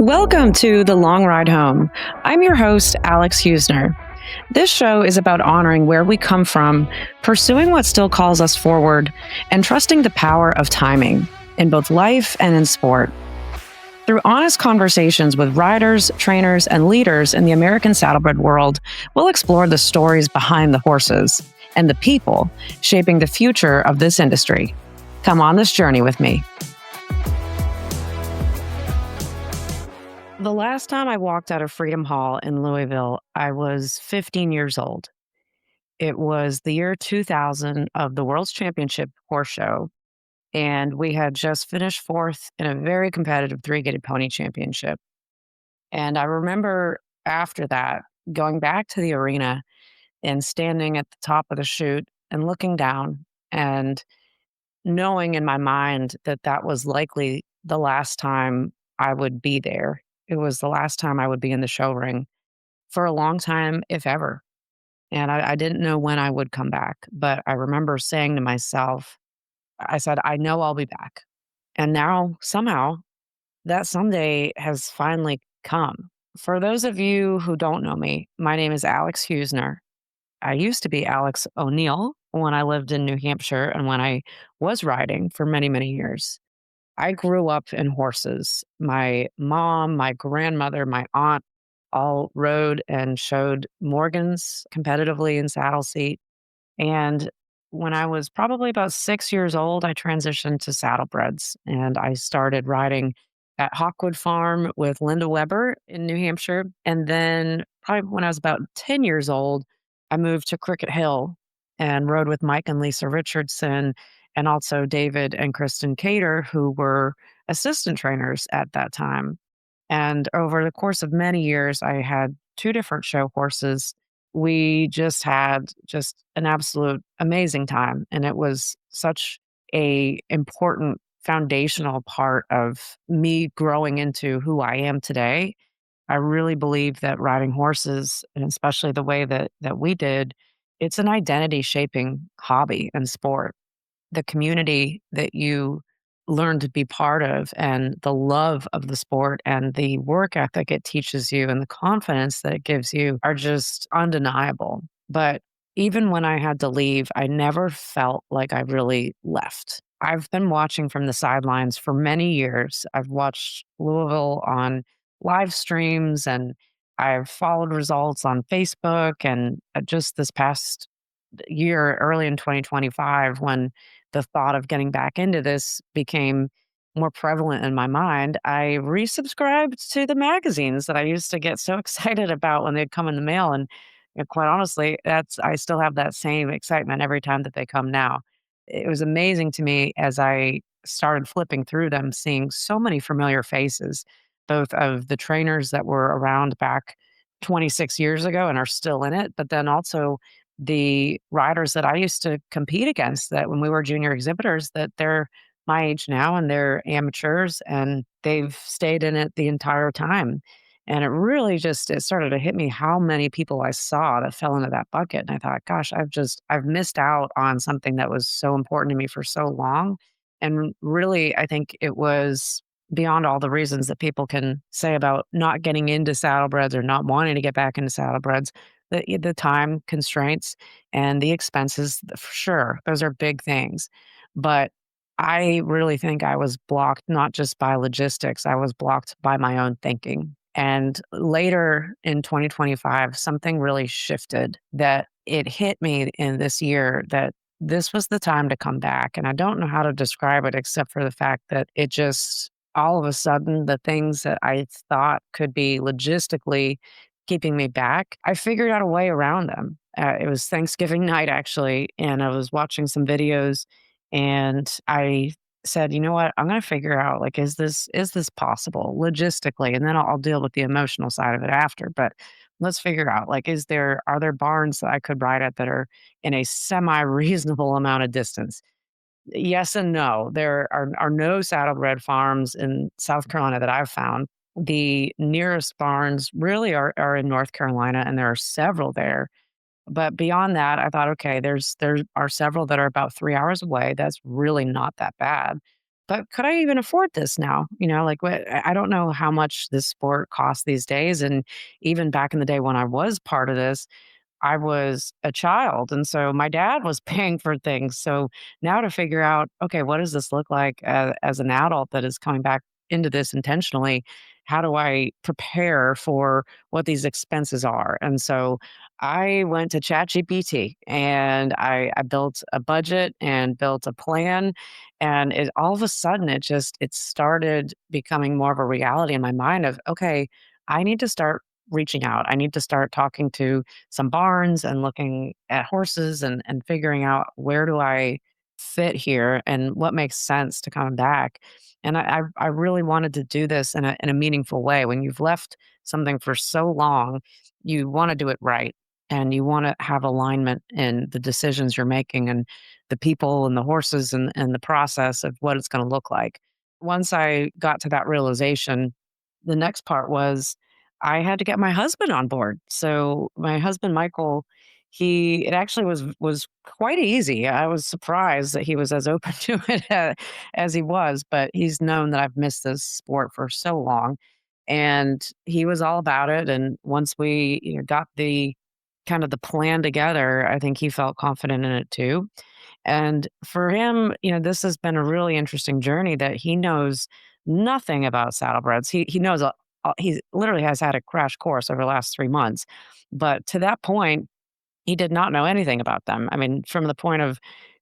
Welcome to The Long Ride Home. I'm your host, Alex Husner. This show is about honoring where we come from, pursuing what still calls us forward, and trusting the power of timing in both life and in sport. Through honest conversations with riders, trainers, and leaders in the American Saddlebred world, we'll explore the stories behind the horses and the people shaping the future of this industry. Come on this journey with me. The last time I walked out of Freedom Hall in Louisville, I was 15 years old. It was the year 2000 of the World's Championship Horse Show, and we had just finished fourth in a very competitive three-gaited pony championship. And I remember after that going back to the arena and standing at the top of the chute and looking down and knowing in my mind that that was likely the last time I would be there. It was the last time I would be in the show ring for a long time, if ever. And I didn't know when I would come back, but I remember saying to myself, I said, I know I'll be back. And now somehow that someday has finally come. For those of you who don't know me, my name is Alex Husner. I used to be Alex O'Neill when I lived in New Hampshire and when I was riding for many, many years. I grew up in horses. My mom, my grandmother, my aunt all rode and showed Morgans competitively in saddle seat. And when I was probably about 6 years old, I transitioned to Saddlebreds and I started riding at Hawkwood Farm with Linda Weber in New Hampshire. And then, probably when I was about 10 years old, I moved to Cricket Hill and rode with Mike and Lisa Richardson and also David and Kristen Cater, who were assistant trainers at that time. And over the course of many years, I had two different show horses. We just had just an absolute amazing time. And it was such a important foundational part of me growing into who I am today. I really believe that riding horses, and especially the way that we did, it's an identity shaping hobby and sport. The community that you learn to be part of and the love of the sport and the work ethic it teaches you and the confidence that it gives you are just undeniable. But even when I had to leave, I never felt like I really left. I've been watching from the sidelines for many years. I've watched Louisville on live streams and I've followed results on Facebook. And just this past year, early in 2025, when the thought of getting back into this became more prevalent in my mind, I resubscribed to the magazines that I used to get so excited about when they'd come in the mail. And quite honestly, I still have that same excitement every time that they come now. It was amazing to me as I started flipping through them, seeing so many familiar faces, both of the trainers that were around back 26 years ago and are still in it, but then also the riders that I used to compete against that when we were junior exhibitors, that they're my age now and they're amateurs and they've stayed in it the entire time. And it really just it started to hit me how many people I saw that fell into that bucket. And I thought, gosh, I've missed out on something that was so important to me for so long. And really, I think it was beyond all the reasons that people can say about not getting into saddlebreds or not wanting to get back into saddlebreds, the time constraints and the expenses, for sure, those are big things. But I really think I was blocked not just by logistics, I was blocked by my own thinking. And later in 2025, something really shifted that it hit me in this year that this was the time to come back. And I don't know how to describe it except for the fact that it just all of a sudden, the things that I thought could be logistically keeping me back, I figured out a way around them. It was Thanksgiving night, actually, and I was watching some videos and I said, you know what, I'm going to figure out like, is this possible logistically? And then I'll deal with the emotional side of it after. But let's figure out like, are there barns that I could ride at that are in a semi reasonable amount of distance? Yes and no. There are no saddlebred farms in South Carolina that I've found. The nearest barns really are in North Carolina, and there are several there. But beyond that, I thought, okay, there are several that are about 3 hours away. That's really not that bad. but could I even afford this now? Like what I don't know how much this sport costs these days. And even back in the day when I was part of this, I was a child, and so my dad was paying for things. So now to figure out, okay, what does this look like as an adult that is coming back into this intentionally? How do I prepare for what these expenses are? And so I went to ChatGPT and I built a budget and built a plan. And all of a sudden, it started becoming more of a reality in my mind of, okay, I need to start reaching out. I need to start talking to some barns and looking at horses and figuring out where do I fit here and what makes sense to come back. And I really wanted to do this in a meaningful way. When you've left something for so long, you want to do it right. And you want to have alignment in the decisions you're making and the people and the horses and the process of what it's going to look like. Once I got to that realization, the next part was I had to get my husband on board. So my husband, Michael, it actually was quite easy. I was surprised that he was as open to it as he was, but he's known that I've missed this sport for so long. And he was all about it. And once we got the kind of the plan together, I think he felt confident in it too. And for him, this has been a really interesting journey that he knows nothing about saddlebreds. He knows he literally has had a crash course over the last 3 months, but to that point, he did not know anything about them. I mean, from the point of,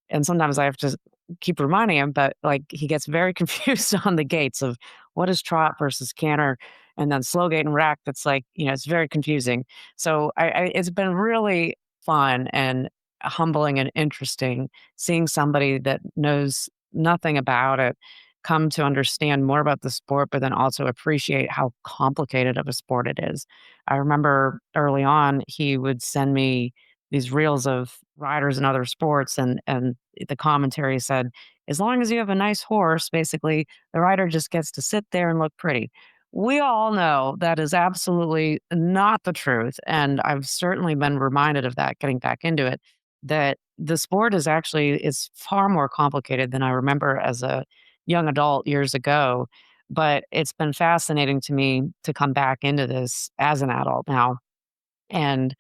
and sometimes I have to keep reminding him, but like he gets very confused on the gaits of what is trot versus canter, and then slow gait and rack. That's like, it's very confusing. So it's been really fun and humbling and interesting seeing somebody that knows nothing about it come to understand more about the sport, but then also appreciate how complicated of a sport it is. I remember early on, he would send me these reels of riders in other sports, and the commentary said, as long as you have a nice horse, basically the rider just gets to sit there and look pretty. We all know that is absolutely not the truth. And I've certainly been reminded of that getting back into it, that the sport is far more complicated than I remember as a young adult years ago. But it's been fascinating to me to come back into this as an adult now. And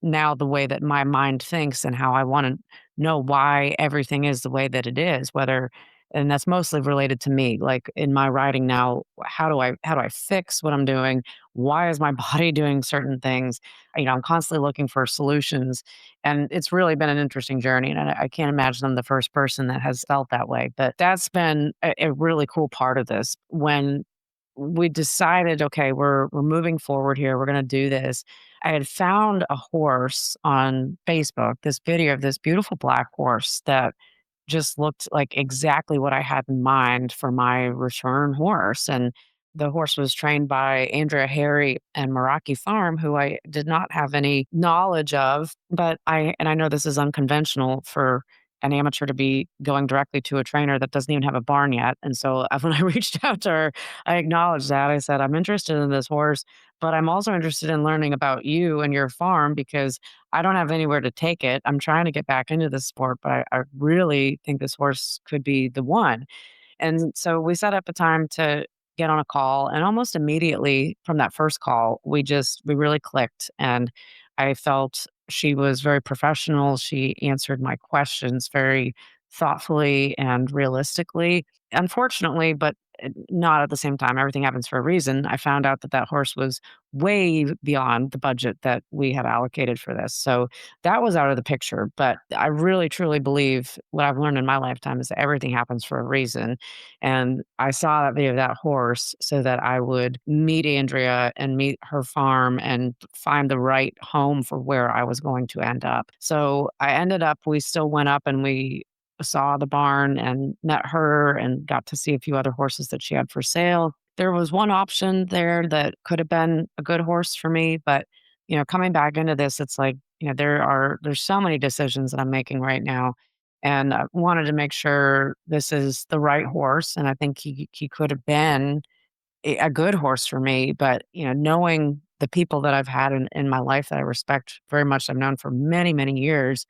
now the way that my mind thinks and how I wanna know why everything is the way that it is, whether and that's mostly related to me, like, in my writing now, how do I fix what I'm doing? Why is my body doing certain things? I'm constantly looking for solutions, and it's really been an interesting journey, and I can't imagine I'm the first person that has felt that way, but that's been a really cool part of this. When we decided, okay, we're moving forward here. We're going to do this. I had found a horse on Facebook, this video of this beautiful black horse that just looked like exactly what I had in mind for my return horse. And the horse was trained by Andrea Harry and Meraki Farm, who I did not have any knowledge of. But I know this is unconventional for an amateur to be going directly to a trainer that doesn't even have a barn yet. And so when I reached out to her, I acknowledged that. I said, I'm interested in this horse, but I'm also interested in learning about you and your farm because I don't have anywhere to take it. I'm trying to get back into the sport, but I really think this horse could be the one. And so we set up a time to get on a call. And almost immediately from that first call, we really clicked. And I felt she was very professional. She answered my questions very thoughtfully and realistically. Unfortunately, but not at the same time, everything happens for a reason. I found out that that horse was way beyond the budget that we had allocated for this. So that was out of the picture. But I really truly believe what I've learned in my lifetime is that everything happens for a reason. And I saw that video of that horse so that I would meet Andrea and meet her farm and find the right home for where I was going to end up. So we still went up and we saw the barn and met her and got to see a few other horses that she had for sale. There was one option there that could have been a good horse for me, but coming back into this, it's like, there's so many decisions that I'm making right now. And I wanted to make sure this is the right horse. And I think he could have been a good horse for me. But, knowing the people that I've had in my life that I respect very much, I've known for many, many years,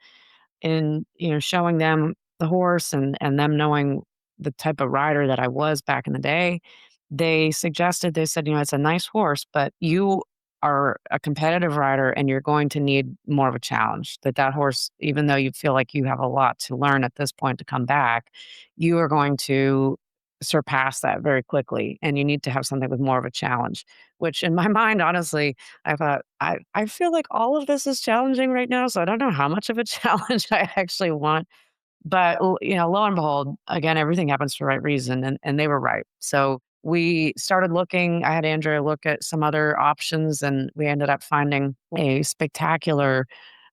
and showing them the horse and them knowing the type of rider that I was back in the day, they said, it's a nice horse, but you are a competitive rider and you're going to need more of a challenge. That horse, even though you feel like you have a lot to learn at this point to come back, you are going to surpass that very quickly, and you need to have something with more of a challenge, which in my mind, honestly, I thought, I feel like all of this is challenging right now, so I don't know how much of a challenge I actually want. But, lo and behold, again, everything happens for the right reason, and they were right. So we started looking. I had Andrea look at some other options, and we ended up finding a spectacular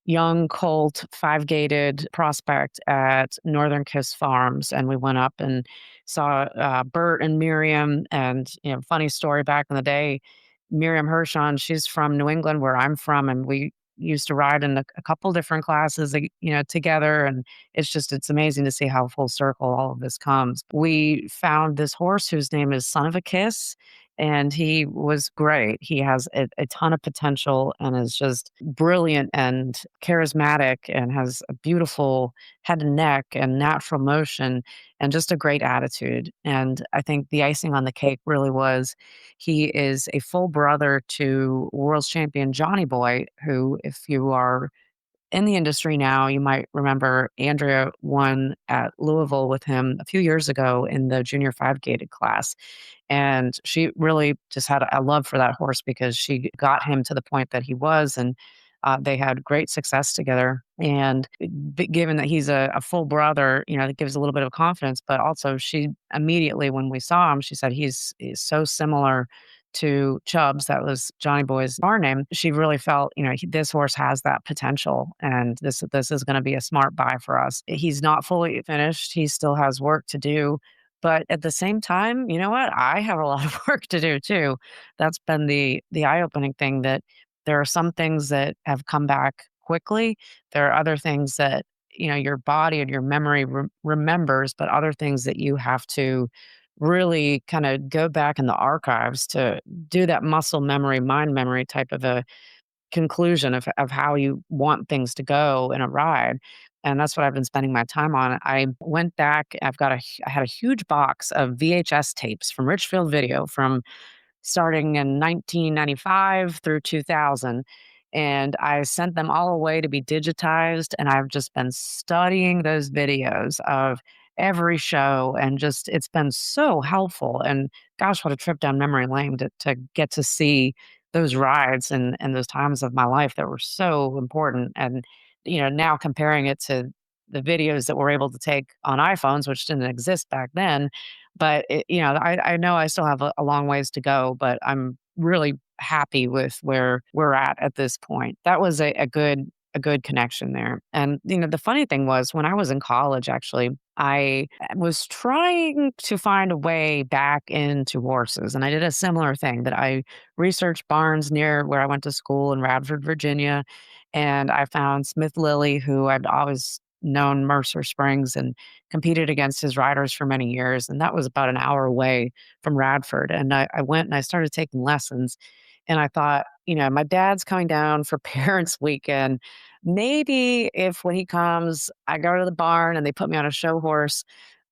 young colt five-gaited prospect at Northern Kiss Farms, and we went up and saw, Bert and Miriam, and, funny story back in the day, Miriam Hershon, she's from New England, where I'm from, and we used to ride in a couple different classes, together, and it's amazing to see how full circle all of this comes. We found this horse whose name is Son of a Kiss, and he was great. He has a ton of potential and is just brilliant and charismatic and has a beautiful head and neck and natural motion and just a great attitude. And I think the icing on the cake really was he is a full brother to world's champion Johnny Boy, who, if you are in the industry now, you might remember Andrea won at Louisville with him a few years ago in the junior five-gaited class. And she really just had a love for that horse because she got him to the point that he was, and they had great success together. And given that he's a full brother, that gives a little bit of confidence. But also, she immediately, when we saw him, she said he's so similar to Chubbs, that was Johnny Boy's barn name. She really felt, this horse has that potential, and this is going to be a smart buy for us. He's not fully finished; he still has work to do. But at the same time, you know what? I have a lot of work to do too. That's been the eye-opening thing, that there are some things that have come back quickly. There are other things that, your body and your memory remembers, but other things that you have to really kind of go back in the archives to do that muscle memory, mind memory type of a conclusion of how you want things to go in a ride. And that's what I've been spending my time on. I went back, I had a huge box of VHS tapes from Richfield Video from starting in 1995 through 2000. And I sent them all away to be digitized. And I've just been studying those videos of every show, and just, it's been so helpful. And gosh, what a trip down memory lane to get to see those rides and those times of my life that were so important. And, now comparing it to the videos that we're able to take on iPhones, which didn't exist back then, but I know I still have a long ways to go, but I'm really happy with where we're at this point. That was a good connection there. And the funny thing was, when I was in college, actually, I was trying to find a way back into horses, and I did a similar thing, that I researched barns near where I went to school in Radford, Virginia, and I found Smith Lilly, who I'd always known Mercer Springs and competed against his riders for many years, and that was about an hour away from Radford. And I went and I started taking lessons, and I thought, my dad's coming down for parents' weekend. Maybe if when he comes, I go to the barn and they put me on a show horse,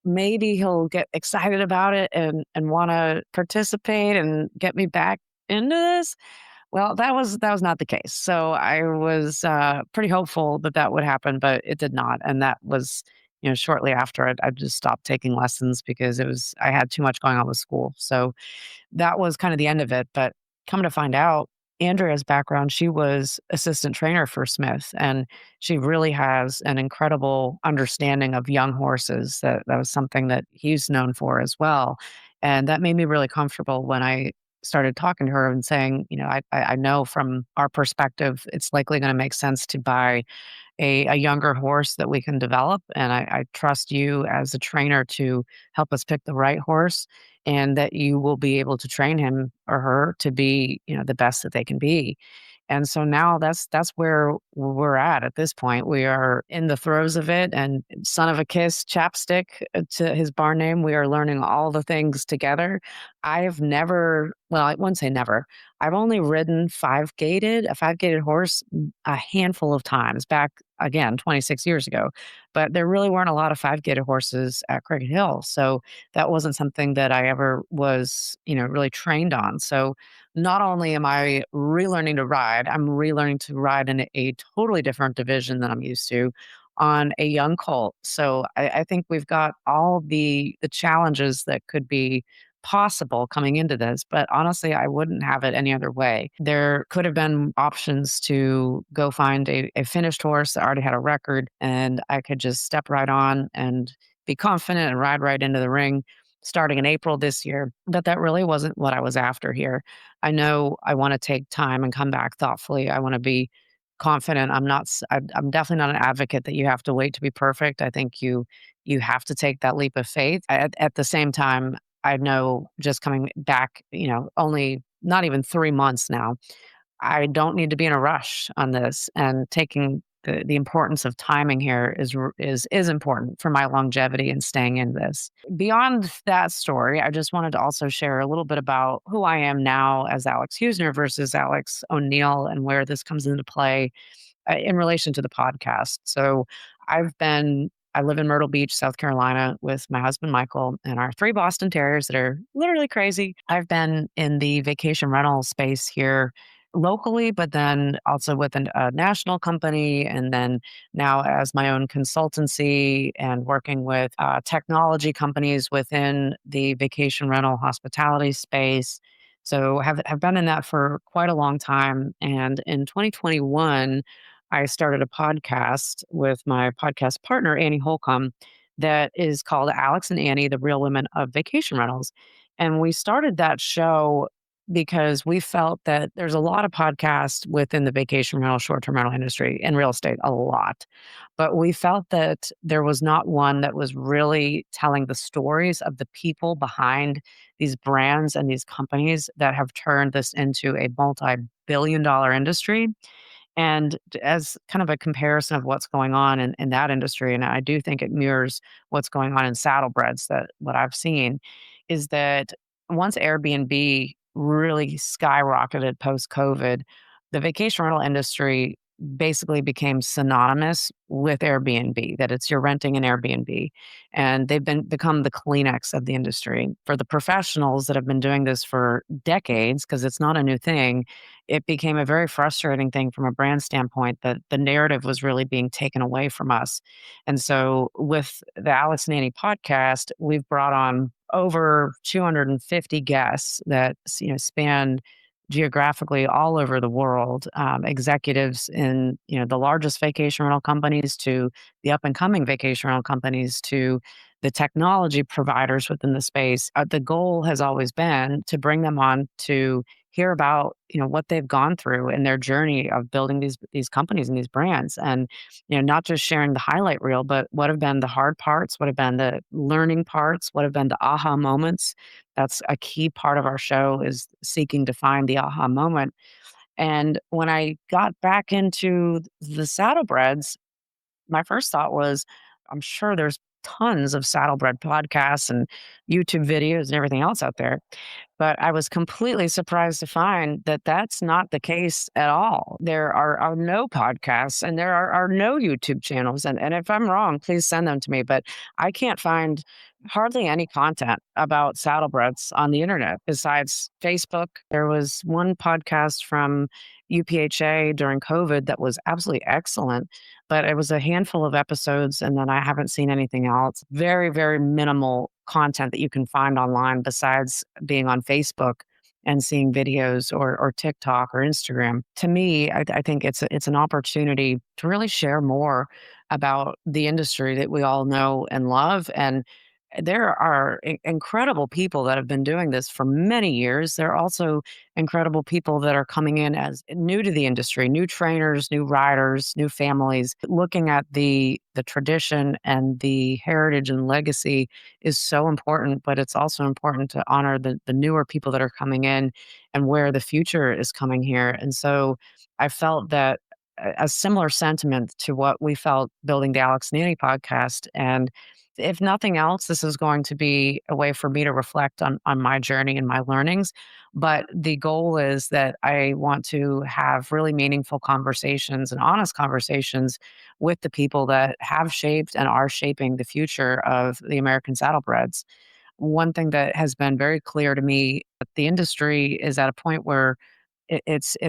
maybe he'll get excited about it and want to participate and get me back into this. Well, that was not the case. So I was pretty hopeful that that would happen, but it did not. And that was, shortly after I just stopped taking lessons because I had too much going on with school. So that was kind of the end of it. But come to find out, Andrea's background, she was assistant trainer for Smith, and she really has an incredible understanding of young horses. That was something that he's known for as well. And that made me really comfortable when I started talking to her and saying, I know from our perspective, it's likely going to make sense to buy a younger horse that we can develop. And I trust you as a trainer to help us pick the right horse, and that you will be able to train him or her to be, the best that they can be. And so now that's where we're at this point. We are in the throes of it, and Son of a Kiss, Chapstick, to his barn name, we are learning all the things together. I've never, well, I wouldn't say never. I've only ridden a five-gaited horse a handful of times back again, 26 years ago. But there really weren't a lot of five-gaited horses at Cricket Hill. So that wasn't something that I ever was, really trained on. So not only am I relearning to ride, I'm relearning to ride in a totally different division than I'm used to on a young colt. So I think we've got all the challenges that could be possible coming into this, but honestly, I wouldn't have it any other way. There could have been options to go find a finished horse that already had a record, and I could just step right on and be confident and ride right into the ring starting in April this year. But that really wasn't what I was after here. I know I want to take time and come back thoughtfully. I want to be confident. I'm definitely not an advocate that you have to wait to be perfect. I think you have to take that leap of faith. At the same time, I know just coming back, only not even 3 months now, I don't need to be in a rush on this, and taking the importance of timing here is important for my longevity and staying in this. Beyond that story, I just wanted to also share a little bit about who I am now as Alex Husner versus Alex O'Neill and where this comes into play in relation to the podcast. So I live in Myrtle Beach, South Carolina with my husband, Michael, and our three Boston Terriers that are literally crazy. I've been in the vacation rental space here locally, but then also with a national company, and then now as my own consultancy and working with technology companies within the vacation rental hospitality space. So have been in that for quite a long time. And in 2021, I started a podcast with my podcast partner, Annie Holcomb, that is called Alex and Annie, the Real Women of Vacation Rentals. And we started that show because we felt that there's a lot of podcasts within the vacation rental, short term rental industry and real estate, a lot. But we felt that there was not one that was really telling the stories of the people behind these brands and these companies that have turned this into a multi-billion-dollar industry. And as kind of a comparison of what's going on in that industry, and I do think it mirrors what's going on in saddlebreds, that what I've seen is that once Airbnb really skyrocketed post COVID, the vacation rental industry basically became synonymous with Airbnb, that it's you're renting an Airbnb. And they've become the Kleenex of the industry. For the professionals that have been doing this for decades, because it's not a new thing, it became a very frustrating thing from a brand standpoint that the narrative was really being taken away from us. And so with the Alex and Annie podcast, we've brought on over 250 guests that span geographically all over the world, executives in the largest vacation rental companies to the up and coming vacation rental companies to the technology providers within the space. The goal has always been to bring them on to hear about what they've gone through in their journey of building these companies and these brands, and not just sharing the highlight reel, but what have been the hard parts, what have been the learning parts, what have been the aha moments. That's a key part of our show, is seeking to find the aha moment. And when I got back into the saddlebreds, my first thought was, I'm sure there's tons of saddlebred podcasts and YouTube videos and everything else out there. But I was completely surprised to find that that's not the case at all. There are no podcasts, and there are no YouTube channels. And if I'm wrong, please send them to me. But I can't find hardly any content about saddlebreds on the internet besides Facebook. There was one podcast from UPHA during COVID that was absolutely excellent, but it was a handful of episodes, and then I haven't seen anything else. Very, very minimal content that you can find online besides being on Facebook and seeing videos or TikTok or Instagram. To me, I think it's an opportunity to really share more about the industry that we all know and love. And there are incredible people that have been doing this for many years. There are also incredible people that are coming in as new to the industry, new trainers, new riders, new families. Looking at the tradition and the heritage and legacy is so important, but it's also important to honor the newer people that are coming in and where the future is coming here. And so I felt that a similar sentiment to what we felt building the Alex and Annie podcast. And if nothing else, this is going to be a way for me to reflect on my journey and my learnings. But the goal is that I want to have really meaningful conversations and honest conversations with the people that have shaped and are shaping the future of the American Saddlebreds. One thing that has been very clear to me, that the industry is at a point where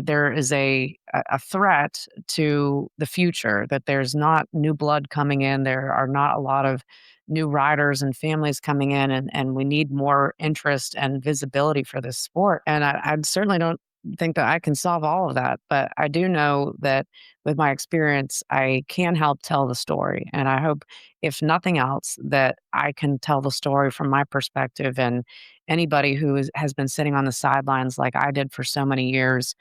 there is a threat to the future, that there's not new blood coming in. There are not a lot of new riders and families coming in, and we need more interest and visibility for this sport. And I certainly don't think that I can solve all of that, but I do know that with my experience, I can help tell the story. And I hope, if nothing else, that I can tell the story from my perspective, and anybody who has been sitting on the sidelines like I did for so many years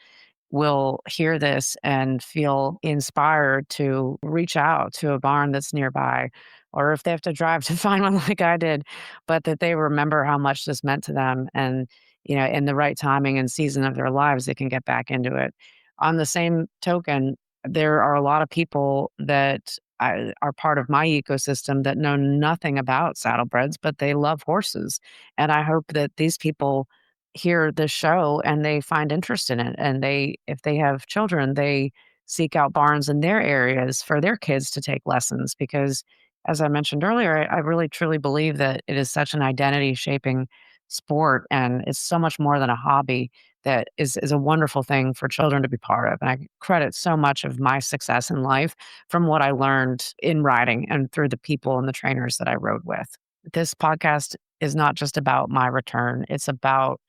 will hear this and feel inspired to reach out to a barn that's nearby, or if they have to drive to find one like I did, but that they remember how much this meant to them. And, in the right timing and season of their lives, they can get back into it. On the same token, there are a lot of people that are part of my ecosystem that know nothing about saddlebreds, but they love horses. And I hope that these people hear this show and they find interest in it. And if they have children, they seek out barns in their areas for their kids to take lessons. Because, as I mentioned earlier, I really truly believe that it is such an identity shaping sport, and it's so much more than a hobby, that is a wonderful thing for children to be part of. And I credit so much of my success in life from what I learned in riding and through the people and the trainers that I rode with. This podcast is not just about my return, it's about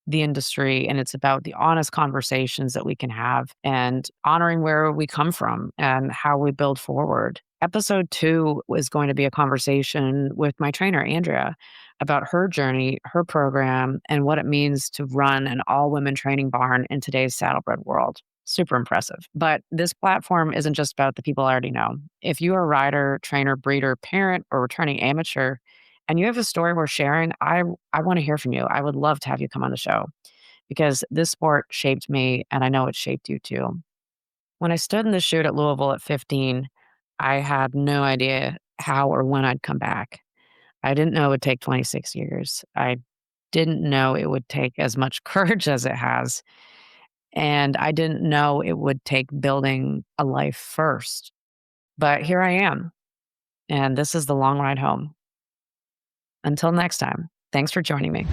the industry, and it's about the honest conversations that we can have, and honoring where we come from and how we build forward. Episode 2 is going to be a conversation with my trainer, Andrea, about her journey, her program, and what it means to run an all women training barn in today's saddlebred world. Super impressive. But this platform isn't just about the people I already know. If you are a rider, trainer, breeder, parent, or returning amateur, and you have a story worth sharing, I want to hear from you. I would love to have you come on the show, because this sport shaped me, and I know it shaped you too. When I stood in the chute at Louisville at 15, I had no idea how or when I'd come back. I didn't know it would take 26 years. I didn't know it would take as much courage as it has. And I didn't know it would take building a life first. But here I am, and this is the long ride home. Until next time, thanks for joining me.